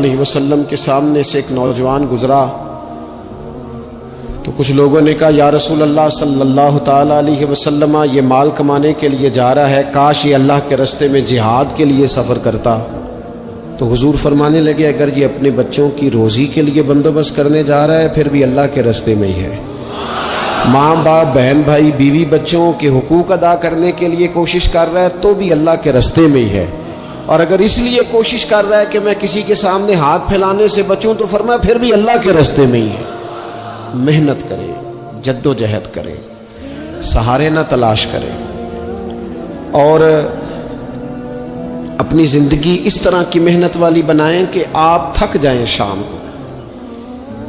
علیہ وسلم کے سامنے سے ایک نوجوان گزرا تو کچھ لوگوں نے کہا یا رسول اللہ صلی اللہ تعالیٰ علیہ وسلم یہ مال کمانے کے لیے جا رہا ہے، کاش یہ اللہ کے راستے میں جہاد کے لیے سفر کرتا۔ تو حضور فرمانے لگے اگر یہ اپنے بچوں کی روزی کے لیے بندوبست کرنے جا رہا ہے پھر بھی اللہ کے راستے میں ہی ہے۔ ماں باپ بہن بھائی بیوی بچوں کے حقوق ادا کرنے کے لیے کوشش کر رہا ہے تو بھی اللہ کے راستے میں ہی ہے، اور اگر اس لیے کوشش کر رہا ہے کہ میں کسی کے سامنے ہاتھ پھیلانے سے بچوں تو فرمایا پھر بھی اللہ کے راستے میں ہی ہے۔ محنت کریں، جد و جہد کریں، سہارے نہ تلاش کریں، اور اپنی زندگی اس طرح کی محنت والی بنائیں کہ آپ تھک جائیں شام کو۔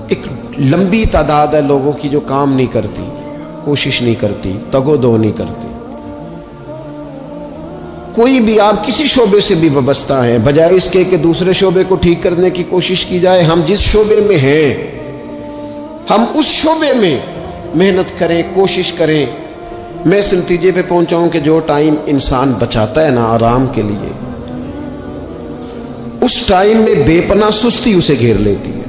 ایک لمبی تعداد ہے لوگوں کی جو کام نہیں کرتی، کوشش نہیں کرتی، تگ و دو نہیں کرتی۔ کوئی بھی آپ کسی شعبے سے بھی وابستہ ہیں، بجائے اس کے کہ دوسرے شعبے کو ٹھیک کرنے کی کوشش کی جائے، ہم جس شعبے میں ہیں ہم اس شعبے میں محنت کریں، کوشش کریں۔ میں اس نتیجے پہ پہنچا ہوں کہ جو ٹائم انسان بچاتا ہے نا آرام کے لیے، اس ٹائم میں بے پناہ سستی اسے گھیر لیتی ہے۔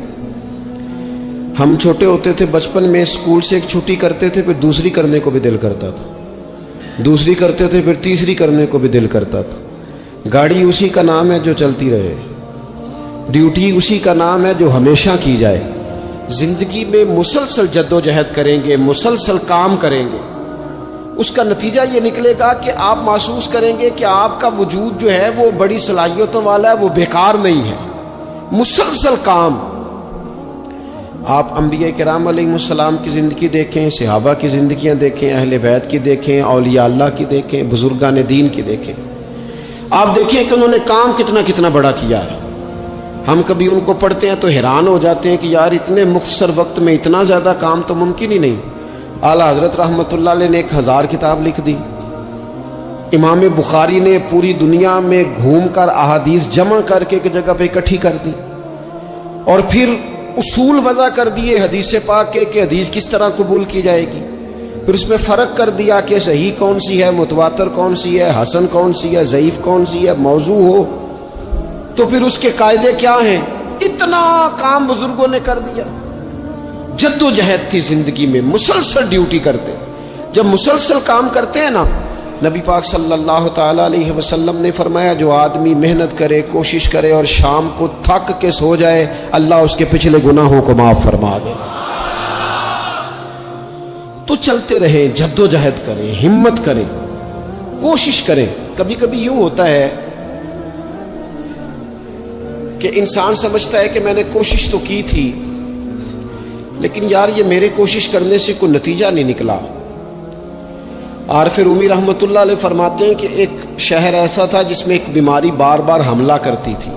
ہم چھوٹے ہوتے تھے بچپن میں اسکول سے ایک چھٹی کرتے تھے پھر دوسری کرنے کو بھی دل کرتا تھا، دوسری کرتے تھے پھر تیسری کرنے کو بھی دل کرتا تھا۔ گاڑی اسی کا نام ہے جو چلتی رہے، ڈیوٹی اسی کا نام ہے جو ہمیشہ کی جائے۔ زندگی میں مسلسل جد و جہد کریں گے، مسلسل کام کریں گے، اس کا نتیجہ یہ نکلے گا کہ آپ محسوس کریں گے کہ آپ کا وجود جو ہے وہ بڑی صلاحیتوں والا ہے، وہ بیکار نہیں ہے۔ مسلسل کام۔ آپ انبیاء کرام علیہ السلام کی زندگی دیکھیں، صحابہ کی زندگیاں دیکھیں، اہل بیت کی دیکھیں، اولیاء اللہ کی دیکھیں، بزرگان دین کی دیکھیں، آپ دیکھیں کہ انہوں نے کام کتنا کتنا بڑا کیا ہے۔ ہم کبھی ان کو پڑھتے ہیں تو حیران ہو جاتے ہیں کہ یار اتنے مختصر وقت میں اتنا زیادہ کام تو ممکن ہی نہیں۔ اعلیٰ حضرت رحمۃ اللہ علیہ نے 1000 کتاب لکھ دی، امام بخاری نے پوری دنیا میں گھوم کر احادیث جمع کر کے ایک جگہ پہ اکٹھی کر دی، اور پھر اصول وضع کر دیے حدیث پاک کے کہ حدیث کس طرح قبول کی جائے گی، پھر اس میں فرق کر دیا کہ صحیح کون سی ہے، متواتر کون سی ہے، حسن کون سی ہے، ضعیف کون سی ہے، موضوع ہو تو پھر اس کے قاعدے کیا ہیں۔ اتنا کام بزرگوں نے کر دیا۔ جد و جہد تھی زندگی میں، مسلسل ڈیوٹی کرتے۔ جب مسلسل کام کرتے ہیں نا، نبی پاک صلی اللہ تعالی علیہ وسلم نے فرمایا جو آدمی محنت کرے، کوشش کرے اور شام کو تھک کے سو جائے، اللہ اس کے پچھلے گناہوں کو معاف فرما دے۔ تو چلتے رہیں، جد و جہد کریں، ہمت کریں، کوشش کریں۔ کبھی کبھی یوں ہوتا ہے کہ انسان سمجھتا ہے کہ میں نے کوشش تو کی تھی لیکن یار یہ میرے کوشش کرنے سے کوئی نتیجہ نہیں نکلا۔ عارف رومی رحمۃ اللہ علیہ فرماتے ہیں کہ ایک شہر ایسا تھا جس میں ایک بیماری بار بار حملہ کرتی تھی،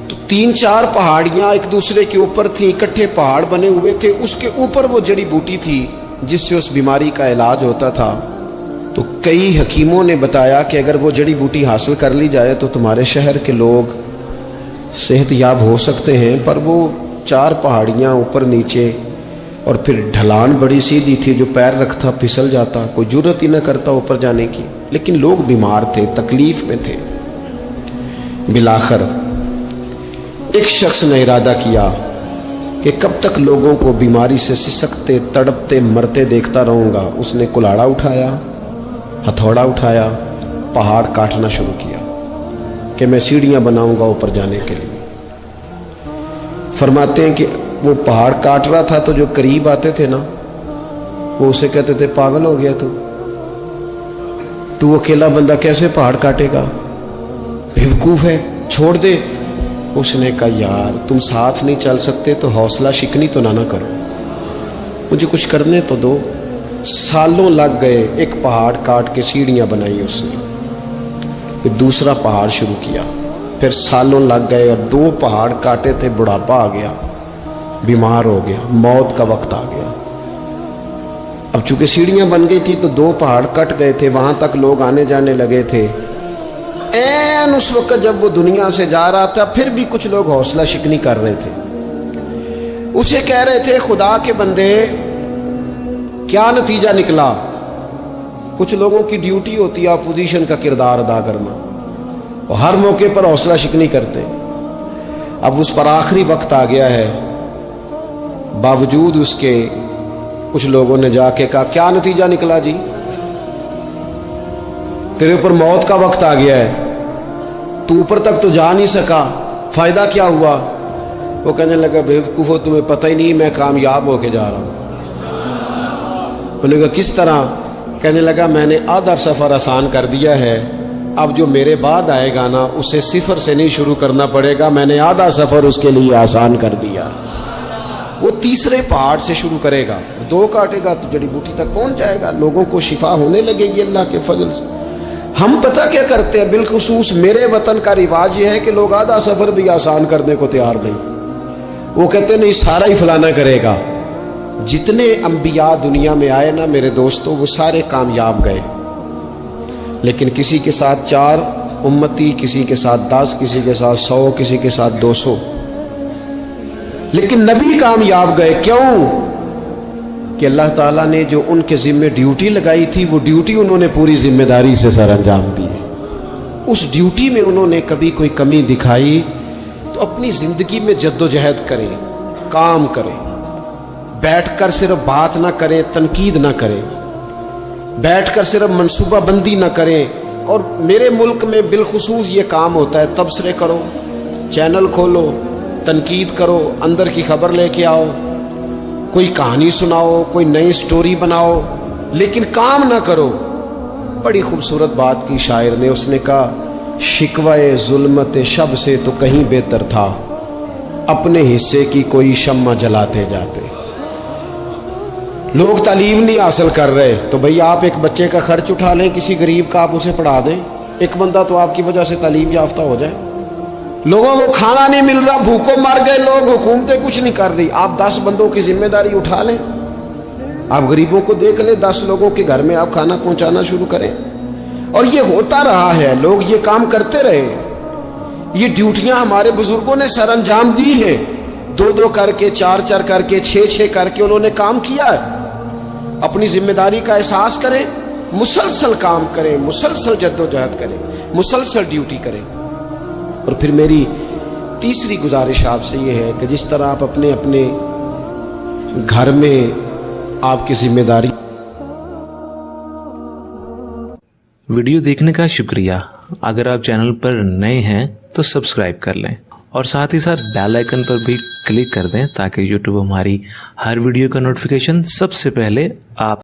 تو 3-4 پہاڑیاں ایک دوسرے کے اوپر تھیں، اکٹھے پہاڑ بنے ہوئے تھے، اس کے اوپر وہ جڑی بوٹی تھی جس سے اس بیماری کا علاج ہوتا تھا۔ تو کئی حکیموں نے بتایا کہ اگر وہ جڑی بوٹی حاصل کر لی جائے تو تمہارے شہر کے لوگ صحت یاب ہو سکتے ہیں، پر وہ 4 پہاڑیاں اوپر نیچے، اور پھر ڈھلان بڑی سیدھی تھی، جو پیر رکھتا پھسل جاتا، کوئی جرت ہی نہ کرتا اوپر جانے کی، لیکن لوگ بیمار تھے، تکلیف میں تھے۔ بالآخر ایک شخص نے ارادہ کیا کہ کب تک لوگوں کو بیماری سے سسکتے، تڑپتے، مرتے دیکھتا رہوں گا۔ اس نے کلاڑا اٹھایا، ہتھوڑا اٹھایا، پہاڑ کاٹنا شروع کیا کہ میں سیڑھیاں بناؤں گا اوپر جانے کے لیے۔ فرماتے ہیں کہ وہ پہاڑ کاٹ رہا تھا تو جو قریب آتے تھے نا وہ اسے کہتے تھے پاگل ہو گیا تو اکیلا بندہ کیسے پہاڑ کاٹے گا، بیوقوف ہے، چھوڑ دے۔ اس نے کہا یار تم ساتھ نہیں چل سکتے تو حوصلہ شکنی تو نہ کرو، مجھے کچھ کرنے تو دو۔ سالوں لگ گئے، ایک پہاڑ کاٹ کے سیڑھیاں بنائی اس نے، پھر دوسرا پہاڑ شروع کیا، پھر سالوں لگ گئے اور 2 پہاڑ کاٹے تھے، بڑھاپا آ گیا، بیمار ہو گیا، موت کا وقت آ گیا۔ اب چونکہ سیڑھیاں بن گئی تھی تو 2 پہاڑ کٹ گئے تھے، وہاں تک لوگ آنے جانے لگے تھے۔ این اس وقت جب وہ دنیا سے جا رہا تھا پھر بھی کچھ لوگ حوصلہ شکنی کر رہے تھے، اسے کہہ رہے تھے خدا کے بندے کیا نتیجہ نکلا۔ کچھ لوگوں کی ڈیوٹی ہوتی ہے اپوزیشن کا کردار ادا کرنا، اور ہر موقع پر حوصلہ شکنی کرتے. اب اس پر آخری وقت آ گیا ہے, باوجود اس کے کچھ لوگوں نے جا کے کہا کیا نتیجہ نکلا جی, تیرے اوپر موت کا وقت آ گیا ہے, تو اوپر تک تو جا نہیں سکا, فائدہ کیا ہوا؟ وہ کہنے لگا بیوقوفو تمہیں پتہ ہی نہیں میں کامیاب ہو کے جا رہا ہوں. انہوں نے کہا کس طرح؟ کہنے لگا میں نے آدھا سفر آسان کر دیا ہے, اب جو میرے بعد آئے گا نا اسے صفر سے نہیں شروع کرنا پڑے گا, میں نے آدھا سفر اس کے لیے آسان کر دیا. وہ تیسرے پہاڑ سے شروع کرے گا, 2 کاٹے گا تو جڑی بوٹی تک پہنچ جائے گا, لوگوں کو شفا ہونے لگے گی اللہ کے فضل سے. ہم پتہ کیا کرتے ہیں, بالخصوص میرے وطن کا رواج یہ ہے کہ لوگ آدھا سفر بھی آسان کرنے کو تیار نہیں. وہ کہتے نہیں سارا ہی فلانا کرے گا. جتنے انبیاء دنیا میں آئے نا میرے دوستوں, وہ سارے کامیاب گئے, لیکن کسی کے ساتھ 4 امتی, کسی کے ساتھ 10, کسی کے ساتھ 100, کسی کے ساتھ 200, لیکن نبی کامیاب گئے. کیوں؟ کہ اللہ تعالیٰ نے جو ان کے ذمہ ڈیوٹی لگائی تھی وہ ڈیوٹی انہوں نے پوری ذمہ داری سے سر انجام دی. اس ڈیوٹی میں انہوں نے کبھی کوئی کمی دکھائی تو اپنی زندگی میں جد و جہد کریں, کام کریں, بیٹھ کر صرف بات نہ کریں, تنقید نہ کریں, بیٹھ کر صرف منصوبہ بندی نہ کریں. اور میرے ملک میں بالخصوص یہ کام ہوتا ہے, تبصرے کرو, چینل کھولو, تنقید کرو, اندر کی خبر لے کے آؤ, کوئی کہانی سناؤ, کوئی نئی سٹوری بناؤ, لیکن کام نہ کرو. بڑی خوبصورت بات کی شاعر نے, اس نے کہا شکوائے ظلمت شب سے تو کہیں بہتر تھا, اپنے حصے کی کوئی شمع جلاتے جاتے. لوگ تعلیم نہیں حاصل کر رہے تو بھئی آپ ایک بچے کا خرچ اٹھا لیں, کسی غریب کا آپ اسے پڑھا دیں, ایک بندہ تو آپ کی وجہ سے تعلیم یافتہ ہو جائے. لوگوں کو کھانا نہیں مل رہا, بھوکوں مر گئے لوگ, حکومتیں کچھ نہیں کر رہی, آپ 10 بندوں کی ذمہ داری اٹھا لیں, آپ غریبوں کو دیکھ لیں, 10 لوگوں کے گھر میں آپ کھانا پہنچانا شروع کریں. اور یہ ہوتا رہا ہے, لوگ یہ کام کرتے رہے, یہ ڈیوٹیاں ہمارے بزرگوں نے سر انجام دی ہیں, 2 کر کے, 4 کر کے, 6 کر کے انہوں نے کام کیا ہے. اپنی ذمہ داری کا احساس کریں, مسلسل کام کریں, مسلسل جد و جہد کریں, مسلسل ڈیوٹی کریں. اور پھر میری تیسری گزارش آپ سے یہ ہے کہ جس طرح آپ اپنے اپنے گھر میں آپ کی ذمہ داری. ویڈیو دیکھنے کا شکریہ. اگر آپ چینل پر نئے ہیں تو سبسکرائب کر لیں اور ساتھ ہی ساتھ بیل آئیکن پر بھی کلک کر دیں تاکہ یوٹیوب ہماری ہر ویڈیو کا نوٹیفیکیشن سب سے پہلے آپ